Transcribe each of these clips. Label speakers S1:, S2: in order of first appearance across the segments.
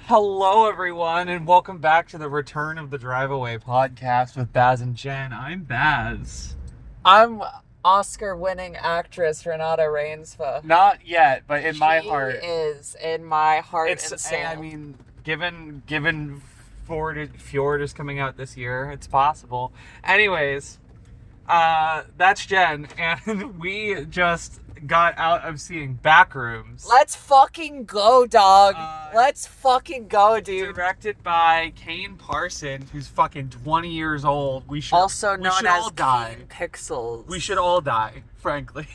S1: Hello, everyone, and welcome back to the Return of the Drive Away podcast with Baz and Jen. I'm Baz.
S2: I'm Oscar-winning actress Renate Reinsve.
S1: Not yet, but in my heart.
S2: She is in my heart and soul.
S1: I mean, given Fjord is coming out this year, it's possible. Anyways, that's Jen, and we just got out of seeing Backrooms.
S2: Let's fucking go, dog. Let's fucking go, dude.
S1: Directed by Kane Parsons, who's fucking 20 years old.
S2: Also known as
S1: die.
S2: Kane Pixels.
S1: We should all die, frankly.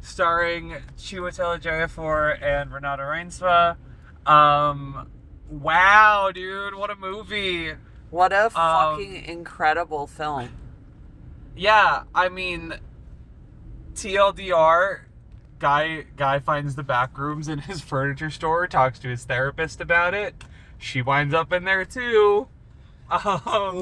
S1: Starring Chiwetel Ejiofor and Renate Reinsve. Wow, dude, what a movie.
S2: What a fucking incredible film.
S1: Yeah, I mean, TLDR, guy finds the back rooms in his furniture store, talks to his therapist about it. She winds up in there too.
S2: Wow.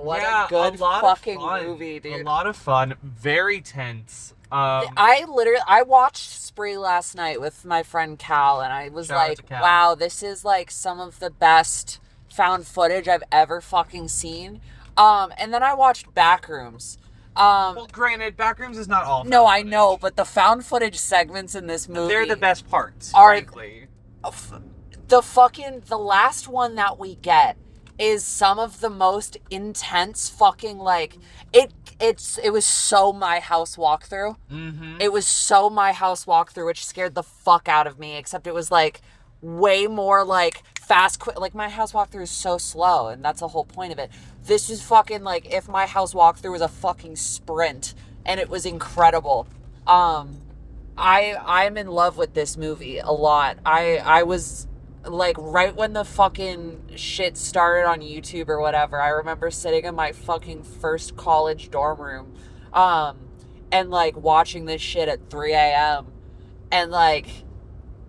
S2: What a good fucking movie, dude.
S1: A lot of fun. Very tense.
S2: I watched Spree last night with my friend Cal, and I was like, wow, this is like some of the best found footage I've ever fucking seen. And then I watched Backrooms.
S1: Well, granted, Backrooms is not all.
S2: No, I know, but the found footage segments in this movie,
S1: they're the best parts, frankly.
S2: The last one that we get is some of the most intense fucking, like, it was so My House walkthrough.
S1: Mm-hmm.
S2: It was so My House walkthrough, which scared the fuck out of me, except it was like way more like fast, quick. Like, My House walkthrough is so slow, and that's the whole point of it. This is fucking like if My House walkthrough was a fucking sprint, and it was incredible. I'm in love with this movie a lot. I was like, right when the fucking shit started on YouTube or whatever, I remember sitting in my fucking first college dorm room, and like watching this shit at 3 a.m. and like,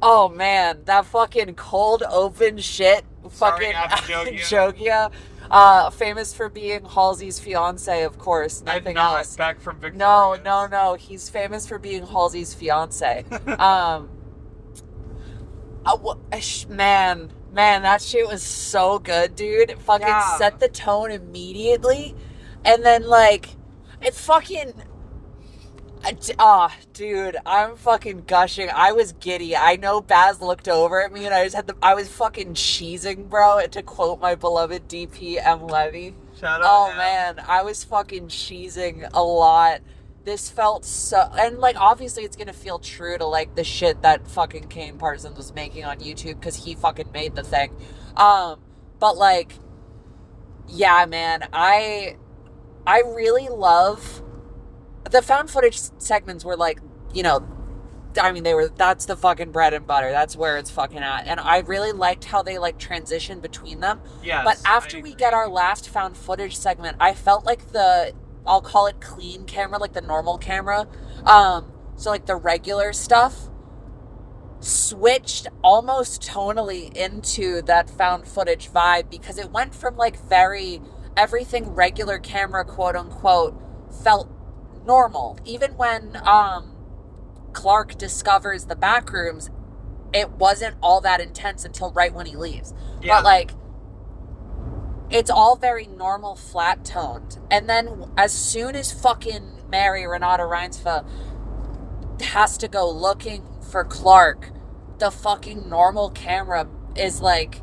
S2: oh man, that fucking cold open shit. Fucking Jogia. Famous for being Halsey's fiance, of course. Nothing else.
S1: Back from Victoria.
S2: No. He's famous for being Halsey's fiance. Man, that shit was so good, dude. It fucking set the tone immediately, and then like, it fucking. Dude, I'm fucking gushing. I was giddy. I know Baz looked over at me and I was fucking cheesing, bro, to quote my beloved DP M. Levy.
S1: Shout out.
S2: Man, I was fucking cheesing a lot. This felt so, and like, obviously it's gonna feel true to like the shit that fucking Kane Parsons was making on YouTube, because he fucking made the thing. But like, yeah, man, I really love the found footage segments. Were like, you know, I mean, that's the fucking bread and butter. That's where it's fucking at. And I really liked how they like transitioned between them.
S1: Yes,
S2: but after we get our last found footage segment, I felt like I'll call it clean camera, like the normal camera. So like the regular stuff switched almost tonally into that found footage vibe, because it went from like everything regular camera, quote unquote, felt normal. Even when Clark discovers the Backrooms, it wasn't all that intense until right when he leaves. But like, it's all very normal, flat toned. And then as soon as fucking Renate Reinsve has to go looking for Clark, the fucking normal camera is like,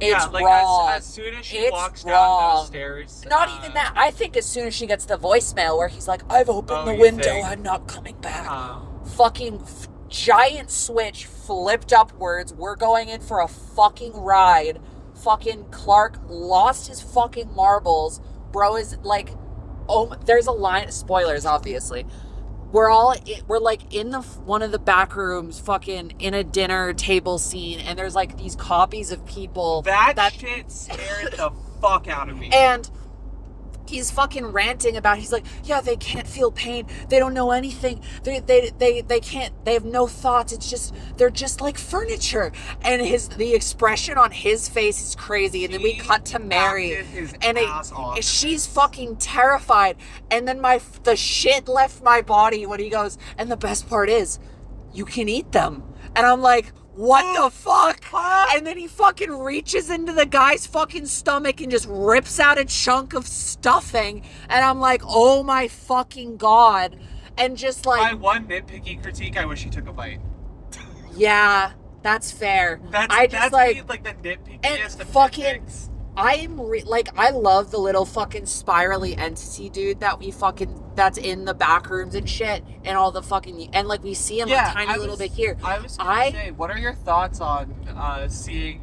S2: it's raw.
S1: As soon as she walks down those stairs.
S2: Not even that. I think as soon as she gets the voicemail where he's like, I've opened the window, I'm not coming back. Fucking giant switch flipped upwards. We're going in for a fucking ride. Fucking Clark lost his fucking marbles. Bro is like, oh, there's a line, spoilers obviously. We're like in one of the back rooms, fucking in a dinner table scene, and there's like these copies of people.
S1: That shit scared the fuck out of me.
S2: And he's fucking ranting about, he's like, yeah, they can't feel pain. They don't know anything. They can't, they have no thoughts. It's just, they're just like furniture. And the expression on his face is crazy. And then we cut to Mary, and she's fucking terrified. And then the shit left my body when he goes, and the best part is, you can eat them. And I'm like, what the fuck?
S1: Huh?
S2: And then he fucking reaches into the guy's fucking stomach and just rips out a chunk of stuffing. And I'm like, oh my fucking God. And just like...
S1: My one nitpicky critique, I wish he took a bite.
S2: Yeah, that's fair.
S1: That's
S2: the
S1: nitpickiest
S2: and
S1: of
S2: fucking...
S1: nitpicks.
S2: I love the little fucking spirally entity dude that's in the back rooms and shit, and all the fucking, and like we see him a tiny little bit here.
S1: I was gonna say, what are your thoughts on seeing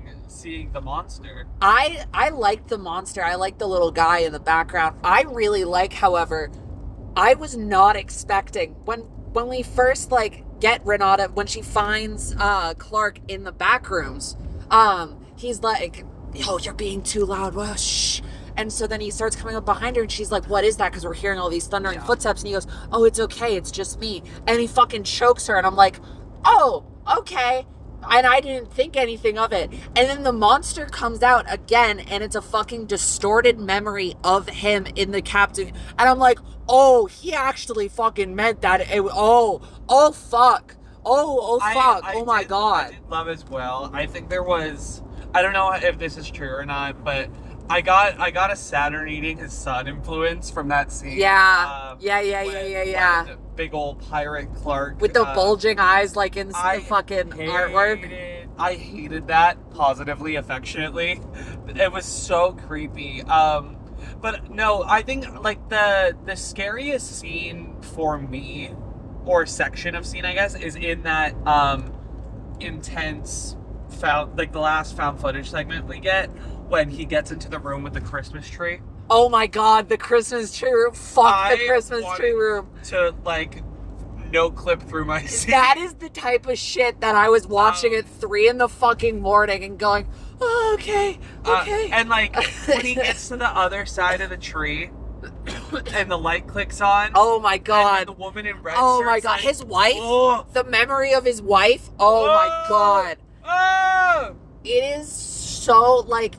S1: the monster?
S2: I like the monster. I like the little guy in the background. I really like, however, I was not expecting when we first like get Renate, when she finds Clark in the back rooms, he's like, yo, you're being too loud. Well, shh. And so then he starts coming up behind her and she's like, what is that? Because we're hearing all these thundering footsteps. And he goes, oh, it's okay. It's just me. And he fucking chokes her. And I'm like, oh, okay. And I didn't think anything of it. And then the monster comes out again and it's a fucking distorted memory of him in the captive. And I'm like, oh, he actually fucking meant that. Oh, fuck. Oh, fuck. Oh my God.
S1: I did love as well. I think there was... I don't know if this is true or not, but I got a Saturn eating his son influence from that scene.
S2: Yeah.
S1: When big old pirate Clark
S2: with the bulging eyes, like in the fucking artwork.
S1: I hated that positively, affectionately. It was so creepy. But no, I think like the scariest scene for me, or section of scene, I guess, is in that intense. The last found footage segment we get when he gets into the room with the Christmas tree.
S2: Oh my God, the Christmas tree room. Fuck the Christmas tree room.
S1: To like no clip through my seat.
S2: That is the type of shit that I was watching at 3 in the fucking morning and going, oh, okay.
S1: And like when he gets to the other side of the tree and the light clicks on.
S2: Oh my God.
S1: And the woman in red.
S2: Oh my God. Like, his wife, the memory of his wife. Oh my God.
S1: Oh!
S2: It is so, like,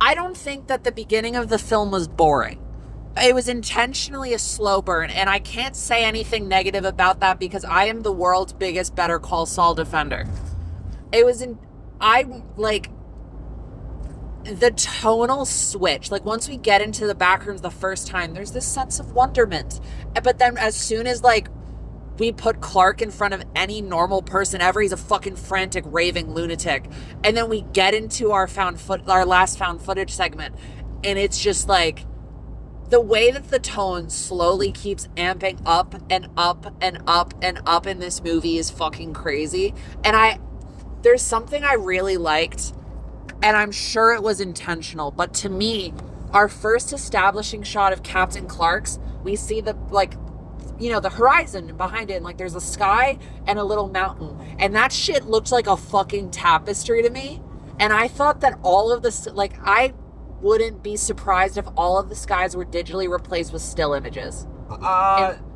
S2: I don't think that the beginning of the film was boring. It was intentionally a slow burn, and I can't say anything negative about that because I am the world's biggest Better Call Saul defender. The tonal switch, like once we get into the back rooms the first time, there's this sense of wonderment. But then as soon as, like, we put Clark in front of any normal person ever, he's a fucking frantic, raving lunatic. And then we get into our last found footage segment, and it's just like the way that the tone slowly keeps amping up and up and up and up in this movie is fucking crazy. And there's something I really liked, and I'm sure it was intentional, but to me, our first establishing shot of Captain Clark's, we see the, like, you know, the horizon behind it, and like there's a sky and a little mountain, and that shit looked like a fucking tapestry to me. And I thought that all of this, like, I wouldn't be surprised if all of the skies were digitally replaced with still images.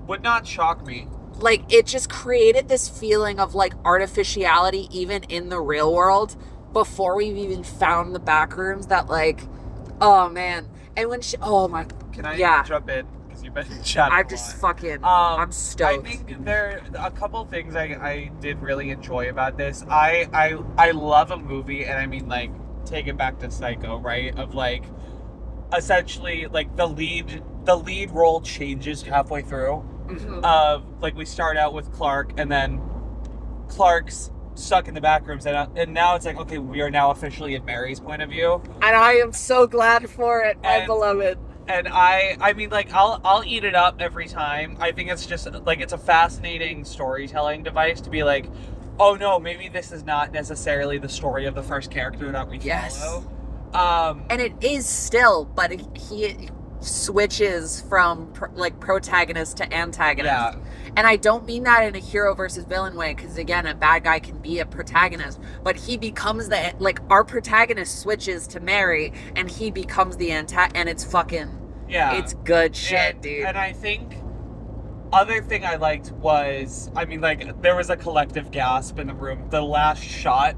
S1: Would not shock me.
S2: Like, it just created this feeling of like artificiality even in the real world before we've even found the back rooms. That, like, oh man. And when
S1: can I jump in? You've been chatting.
S2: I'm just fucking. I'm stoked.
S1: I think there are a couple things I did really enjoy about this. I love a movie, and I mean, like, take it back to Psycho, right? Of like, essentially, like the lead role changes halfway through. Mm-hmm. Like we start out with Clark, and then Clark's stuck in the back rooms, and now it's like, okay, we are now officially in Mary's point of view,
S2: and I am so glad for it, my beloved.
S1: And I mean, like, I'll eat it up every time. I think it's just, like, it's a fascinating storytelling device to be like, oh no, maybe this is not necessarily the story of the first character that we follow.
S2: And it is still, but he switches from protagonist to antagonist. Yeah. And I don't mean that in a hero versus villain way, because again, a bad guy can be a protagonist, but he becomes our protagonist switches to Mary, and he becomes the antagonist, and it's fucking, it's good shit, dude.
S1: And I think other thing I liked was, I mean, like, there was a collective gasp in the room. The last shot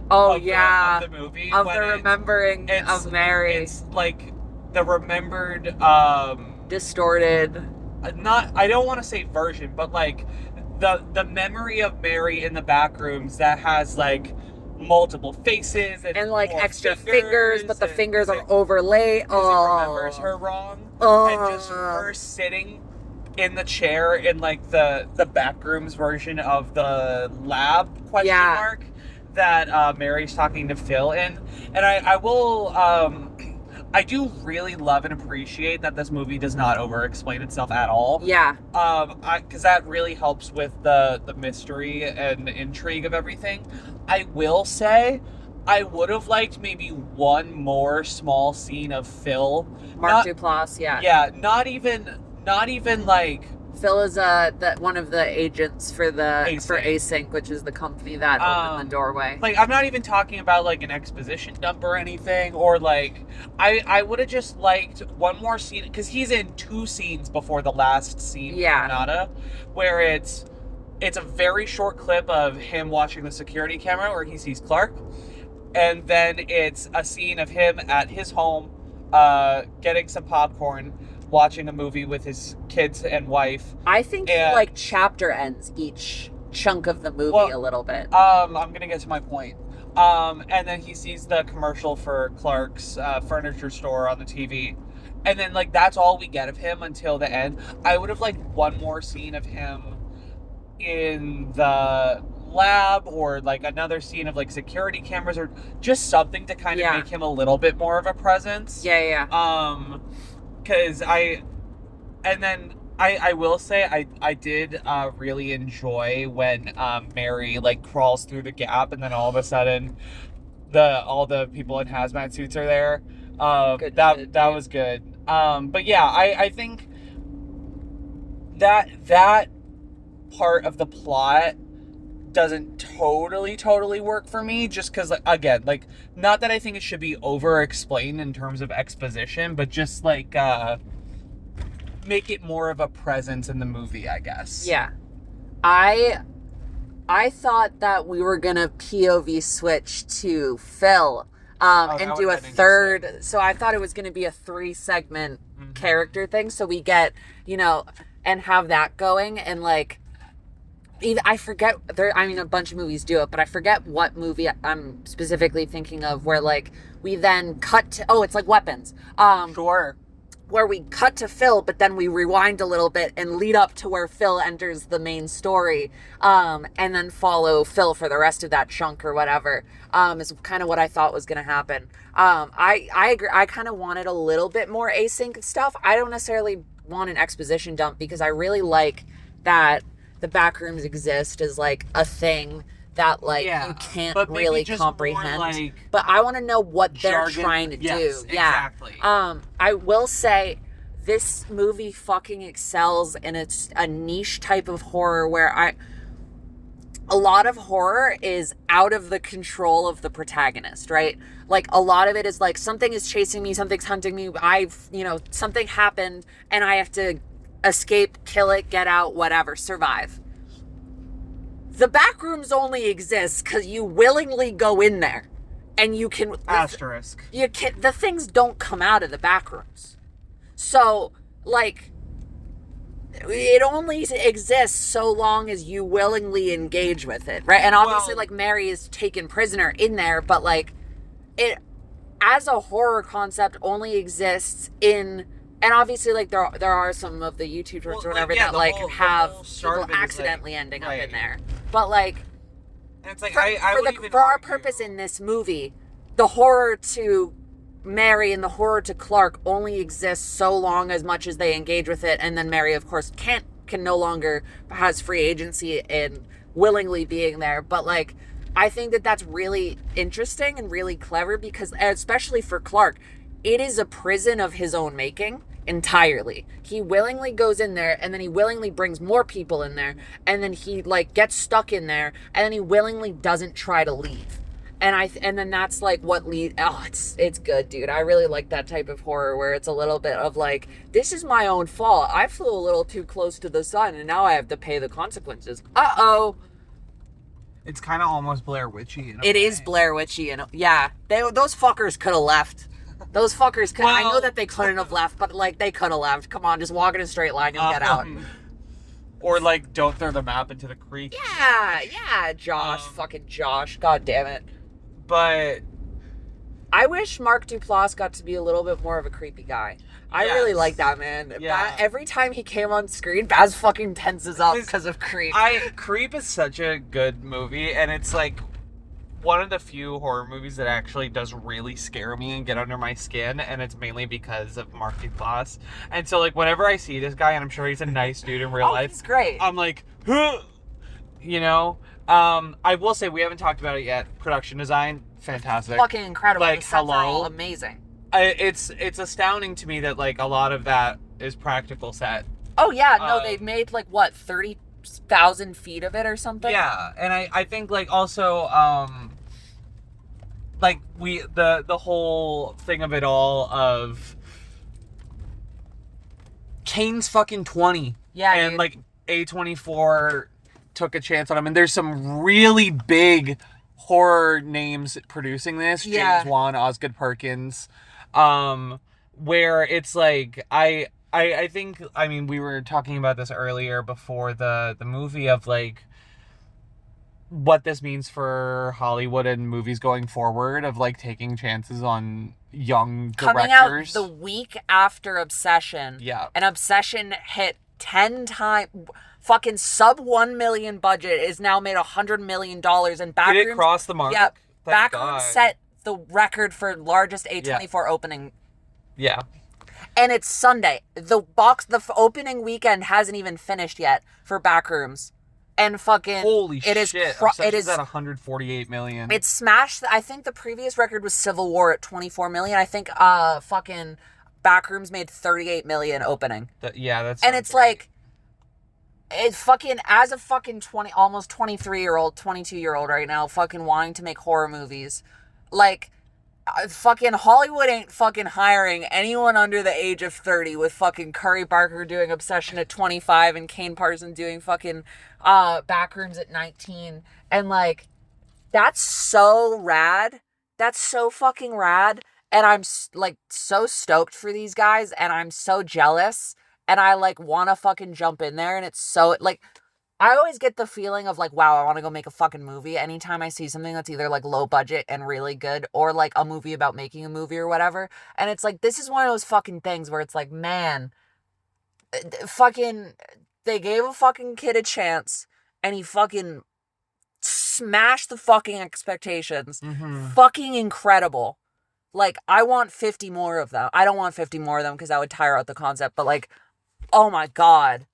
S1: of the movie.
S2: Of the remembering of Mary.
S1: It's like the remembered...
S2: distorted...
S1: I don't want to say version, but like the memory of Mary in the Backrooms that has like multiple faces and
S2: like
S1: more
S2: extra fingers, but the fingers are overlaid.
S1: He remembers her wrong, and just her sitting in the chair in like the Backrooms version of the lab question mark that Mary's talking to Phil in. And I will I do really love and appreciate that this movie does not over-explain itself at all.
S2: Yeah.
S1: Because that really helps with the mystery and intrigue of everything. I will say, I would have liked maybe one more small scene of Phil.
S2: Duplass, yeah.
S1: Yeah, not even like...
S2: Phil is one of the agents for Async, which is the company that opened the doorway.
S1: Like, I'm not even talking about like an exposition dump or anything, or like I would have just liked one more scene, because he's in 2 scenes before the last scene with Renate, where it's a very short clip of him watching the security camera where he sees Clark, and then it's a scene of him at his home getting some popcorn, watching a movie with his kids and wife.
S2: I think he like chapter ends each chunk of the movie a little bit.
S1: I'm gonna get to my point. And then he sees the commercial for Clark's furniture store on the TV, and then like that's all we get of him until the end. I would have liked one more scene of him in the lab, or like another scene of like security cameras, or just something to kind of make him a little bit more of a presence. Because I will say I did really enjoy when Mary like crawls through the gap, and then all of a sudden all the people in hazmat suits are there. That was good. But yeah, I think that part of the plot doesn't totally work for me, just because, like, again, like, not that I think it should be over-explained in terms of exposition, but just, like, make it more of a presence in the movie, I guess.
S2: Yeah. I thought that we were gonna POV switch to Phil, and do a third, so I thought it was gonna be a 3-segment character thing, so we get, and have that going, and, like, I forget, a bunch of movies do it, but I forget what movie I'm specifically thinking of, where, like, we then cut to, it's like Weapons.
S1: Sure.
S2: Where we cut to Phil, but then we rewind a little bit and lead up to where Phil enters the main story, and then follow Phil for the rest of that chunk or whatever, is kind of what I thought was going to happen. I agree. I kind of wanted a little bit more async stuff. I don't necessarily want an exposition dump, because I really like that the Backrooms exist as like a thing that like you can't really comprehend. Like, but I want to know what they're trying to do. Yeah.
S1: Exactly.
S2: I will say this movie fucking excels, and it's a niche type of horror where a lot of horror is out of the control of the protagonist, right? Like, a lot of it is like, something is chasing me, something's hunting me, something happened, and I have to escape, kill it, get out, whatever, survive. The Backrooms only exists because you willingly go in there, and you can...
S1: Asterisk.
S2: The things don't come out of the Backrooms. So, like, it only exists so long as you willingly engage with it, right? And obviously, like, Mary is taken prisoner in there, but, like, it, as a horror concept, only exists in... And obviously, like, there are some of the YouTube shorts or whatever that, like, have people accidentally ending up in there. But, like,
S1: and it's like,
S2: for our purpose in this movie, the horror to Mary and the horror to Clark only exists so long as much as they engage with it, and then Mary, of course, can no longer has free agency in willingly being there. But, like, I think that that's really interesting and really clever, because, especially for Clark, it is a prison of his own making entirely. He willingly goes in there, and then he willingly brings more people in there, and then he, like, gets stuck in there, and then he willingly doesn't try to leave. And then that's like what it's good, dude. I really like that type of horror where it's a little bit of like, this is my own fault. I flew a little too close to the sun, and now I have to pay the consequences.
S1: It's kind of almost Blair Witchy.
S2: It is Blair Witchy, and yeah, those fuckers could have left. Those fuckers could. I know that they couldn't have left, but like, they could have left. Come on, just walk in a straight line and get out.
S1: Or, like, don't throw the map into the creek.
S2: Yeah, Josh. Fucking Josh. God damn it.
S1: But
S2: I wish Mark Duplass got to be a little bit more of a creepy guy. I really like that, man.
S1: Yeah.
S2: Every time he came on screen, Baz fucking tenses up because of Creep.
S1: Creep is such a good movie, and it's, like, one of the few horror movies that actually does really scare me and get under my skin, and it's mainly because of Mark Duplass. And so, like, whenever I see this guy, and I'm sure he's a nice dude in real life,
S2: he's great.
S1: I'm like, huh! You know? I will say, we haven't talked about it yet. Production design, fantastic.
S2: Fucking incredible.
S1: Like,
S2: the sets are
S1: hello?
S2: all amazing.
S1: It's astounding to me that, like, a lot of that is practical set.
S2: Oh, yeah. No, they made, like, what, 30,000 feet of it or something?
S1: Yeah, and I think, like, also, like, the whole thing of it all of Kane's fucking 20.
S2: Yeah,
S1: and,
S2: dude.
S1: like, A24 took a chance on him, and there's some really big horror names producing this.
S2: Yeah.
S1: James Wan, Osgood Perkins, where it's like, I think, I mean, we were talking about this earlier before the movie of, like, what this means for Hollywood and movies going forward of, like, taking chances on young directors.
S2: Coming out the week after Obsession.
S1: Yeah.
S2: And Obsession hit 10 times, fucking sub 1 million budget, is now made $100 million, and Backrooms.
S1: Did it cross the mark?
S2: Yeah.
S1: Thank
S2: Backrooms
S1: God.
S2: set the record for largest A24 opening.
S1: Yeah.
S2: And it's Sunday. The opening weekend hasn't even finished yet for Backrooms. And fucking
S1: Holy
S2: shit.
S1: It is at 148 million.
S2: It smashed. I think the previous record was Civil War at 24 million. I think fucking Backrooms made 38 million opening.
S1: That's
S2: and it's
S1: great.
S2: like, it fucking, as a fucking almost 23-year-old, 22-year-old right now, fucking wanting to make horror movies, like, fucking Hollywood ain't fucking hiring anyone under the age of 30, with fucking Curry Barker doing Obsession at 25 and Kane Parsons doing fucking Backrooms at 19. And, like, that's so rad. That's so fucking rad. And I'm, like, so stoked for these guys, and I'm so jealous, and I, like, want to fucking jump in there. And it's so, like, I always get the feeling of, like, wow, I want to go make a fucking movie anytime I see something that's either, like, low budget and really good, or, like, a movie about making a movie or whatever. And it's like, this is one of those fucking things where it's like, man, fucking, they gave a fucking kid a chance, and he fucking smashed the fucking expectations.
S1: Mm-hmm.
S2: Fucking incredible. Like, I want 50 more of them. I don't want 50 more of them because that would tire out the concept, but, like, oh my God.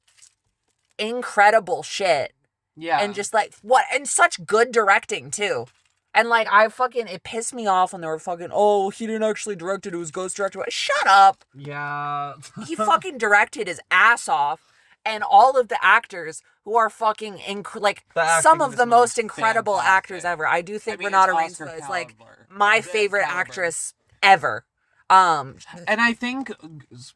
S2: Incredible shit.
S1: Yeah.
S2: And just, like, what? And such good directing, too. And, like, it pissed me off when they were fucking, oh, he didn't actually direct it, it was ghost directed. Shut up.
S1: Yeah.
S2: He fucking directed his ass off. And all of the actors who are fucking, some of the most incredible actors ever. I do think Renate Reinsve is, like, my favorite actress ever.
S1: And I think,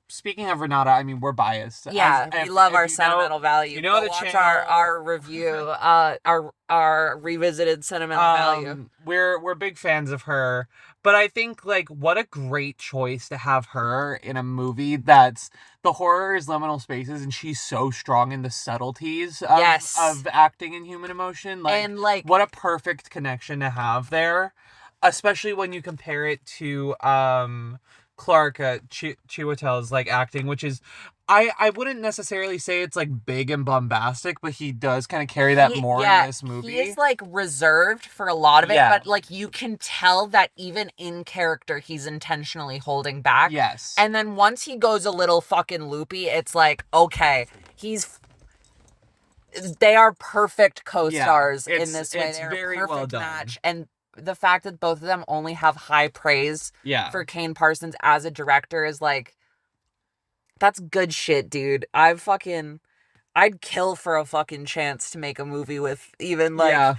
S1: speaking of Renata, I mean, we're biased.
S2: Yeah, we love our sentimental value.
S1: You know,
S2: go watch our review, our revisited sentimental value.
S1: We're big fans of her, but I think, like, what a great choice to have her in a movie that's, the horror is liminal spaces, and she's so strong in the subtleties of acting and human emotion. Like,
S2: and, like,
S1: what a perfect connection to have there. Especially when you compare it to Clark Chiwetel's, like, acting, which is, I wouldn't necessarily say it's, like, big and bombastic, but he does kind of carry that more in this movie.
S2: He is, like, reserved for a lot of it, but, like, you can tell that even in character, he's intentionally holding back.
S1: Yes.
S2: And then once he goes a little fucking loopy, it's like, okay, they are perfect co-stars in this way. They're
S1: very
S2: a perfect
S1: well done.
S2: match. And the fact that both of them only have high praise for Kane Parsons as a director is, like, that's good shit, dude. I'd kill for a fucking chance to make a movie with even, like,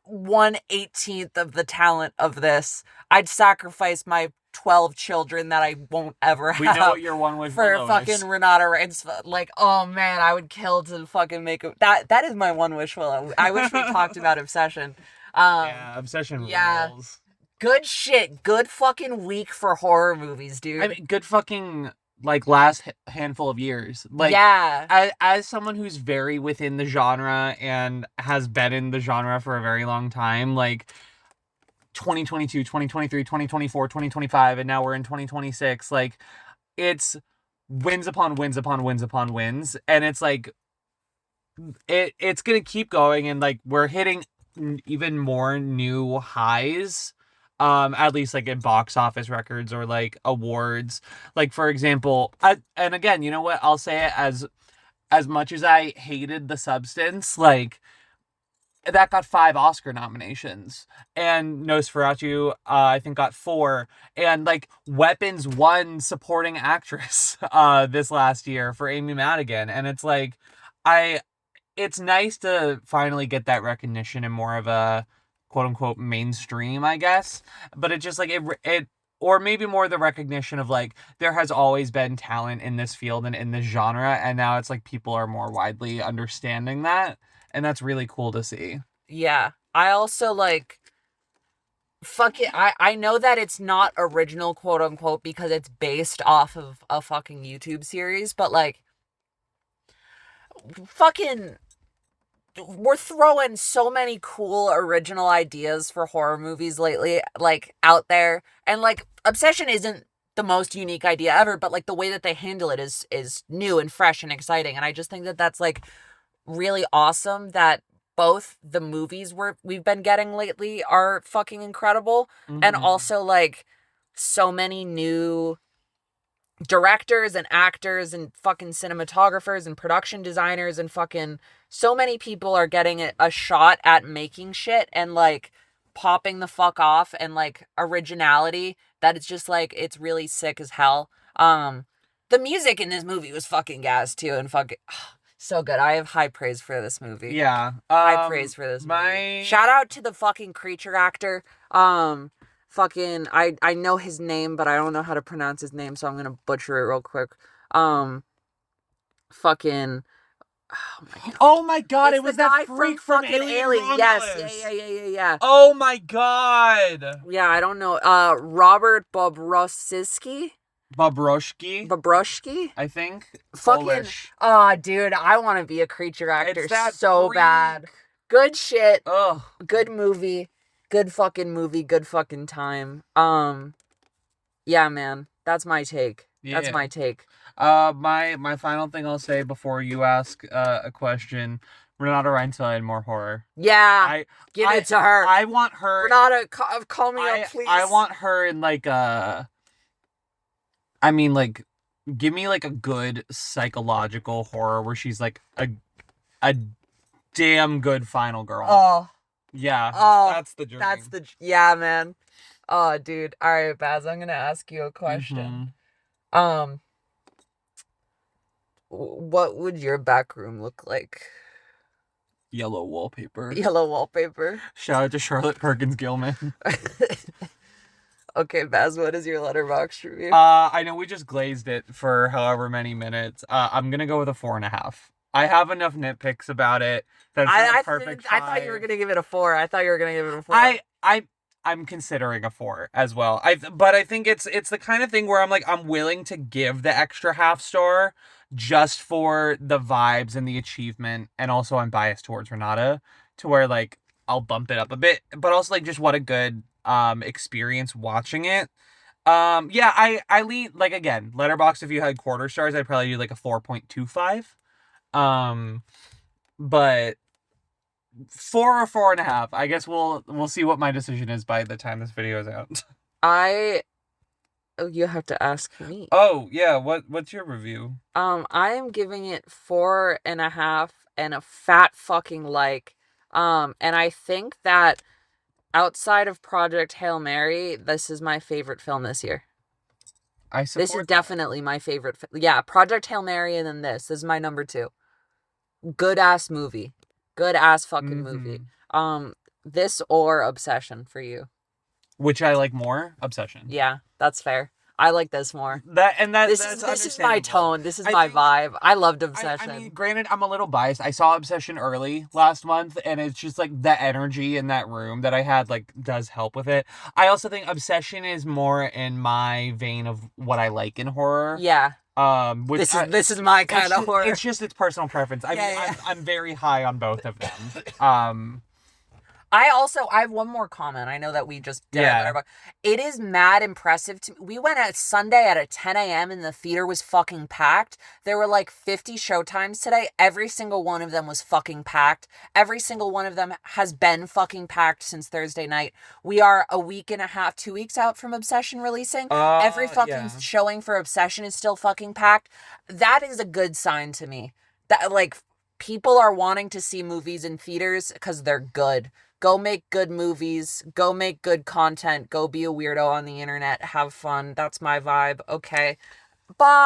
S2: 1/18 of the talent of this. I'd sacrifice my 12 children that I won't ever have.
S1: We know what your one wish
S2: for
S1: below
S2: fucking
S1: is.
S2: Renate Reinsve. Like, oh man, I would kill to fucking make that is my one wish below. I wish we talked about Obsession.
S1: Obsession rules.
S2: Good shit. Good fucking week for horror movies, dude.
S1: I mean, good fucking like last handful of years. Like,
S2: yeah.
S1: as someone who's very within the genre and has been in the genre for a very long time, like 2022, 2023, 2024, 2025, and now we're in 2026, like it's wins upon wins upon wins upon wins, and it's like it's gonna keep going, and like we're hitting even more new highs, at least like in box office records or like awards. Like, for example, and again, you know what, I'll say it, as much as I hated The Substance, like that got 5 Oscar nominations, and Nosferatu, I think, got 4, and like Weapons won supporting actress this last year for Amy Madigan, and it's like it's nice to finally get that recognition in more of a quote unquote mainstream, I guess. But it just like it or maybe more the recognition of like there has always been talent in this field and in this genre, and now it's like people are more widely understanding that, and that's really cool to see.
S2: Yeah. I also like fuck it. I know that it's not original, quote unquote, because it's based off of a fucking YouTube series, but like fucking we're throwing so many cool original ideas for horror movies lately, like out there, and like Obsession isn't the most unique idea ever, but like the way that they handle it is new and fresh and exciting, and I just think that that's like really awesome that both the movies we've been getting lately are fucking incredible, and also like so many new directors and actors and fucking cinematographers and production designers and fucking so many people are getting a shot at making shit and like popping the fuck off, and like originality that it's just like it's really sick as hell. The music in this movie was fucking gas too, and fucking so good. I have high praise for this movie.
S1: Yeah.
S2: High praise for this movie. Shout out to the fucking creature actor. Fucking I know his name, but I don't know how to pronounce his name, so I'm gonna butcher it real quick. Fucking
S1: oh my god,
S2: it's
S1: it was
S2: the
S1: that
S2: guy
S1: freak from Alien.
S2: Yes, yeah.
S1: Oh my god.
S2: Yeah, I don't know. Robert Bobrovsky?
S1: Bobrovsky, I think.
S2: Fucking
S1: Polish.
S2: Dude, I want to be a creature actor so
S1: freak.
S2: bad. Good shit.
S1: Ugh.
S2: Good movie. Good fucking time. Yeah, man. That's my take.
S1: Yeah.
S2: That's my take.
S1: My final thing I'll say before you ask a question, Renate Reinsve in more horror.
S2: Yeah. Give it to her.
S1: I want her.
S2: Renate, call me up, please.
S1: I want her in like like give me like a good psychological horror where she's like a damn good final girl.
S2: Oh.
S1: Yeah.
S2: Oh.
S1: That's the dream.
S2: Yeah, man. Oh, dude. All right, Baz, I'm going to ask you a question. What would your back room look like?
S1: Yellow wallpaper.
S2: Yellow wallpaper.
S1: Shout out to Charlotte Perkins Gilman.
S2: Okay, Baz, what is your letterbox review?
S1: I know we just glazed it for however many minutes. I'm gonna go with a 4.5. I have enough nitpicks about it. That's perfect.
S2: I thought you were gonna give it a 4. I thought you were gonna give it a 4.
S1: I'm considering a 4 as well. But I think it's the kind of thing where I'm willing to give the extra half star just for the vibes and the achievement, and also I'm biased towards Renate, to where like I'll bump it up a bit, but also like just what a good experience watching it. Yeah, I lean, like, again, Letterboxd, if you had quarter stars, I'd probably do like a 4.25. But 4 or 4.5. I guess we'll see what my decision is by the time this video is out.
S2: You have to ask me.
S1: Oh yeah, what's your review?
S2: I am giving it 4.5 and a fat fucking like. And I think that outside of Project Hail Mary, this is my favorite film this year.
S1: I support
S2: This is definitely my favorite. Yeah, Project Hail Mary, and then this is my number 2. Good ass movie. Good ass fucking movie. This or Obsession for you.
S1: Which I like more? Obsession.
S2: Yeah, that's fair. I like this more.
S1: This
S2: is my tone. This is my vibe. I loved Obsession.
S1: I mean, granted, I'm a little biased. I saw Obsession early last month, and it's just like the energy in that room that I had like does help with it. I also think Obsession is more in my vein of what I like in horror.
S2: Yeah.
S1: Which
S2: This is my kind of horror.
S1: It's just its personal preference. I mean, I'm very high on both of them.
S2: I have one more comment. I know that we just did it, but it is mad impressive to me. We went at Sunday at 10 a.m. and the theater was fucking packed. There were like 50 showtimes today. Every single one of them was fucking packed. Every single one of them has been fucking packed since Thursday night. We are a week and a half, 2 weeks out from Obsession releasing. Every fucking showing for Obsession is still fucking packed. That is a good sign to me. That like people are wanting to see movies in theaters because they're good. Go make good movies. Go make good content. Go be a weirdo on the internet. Have fun. That's my vibe. Okay. Bye.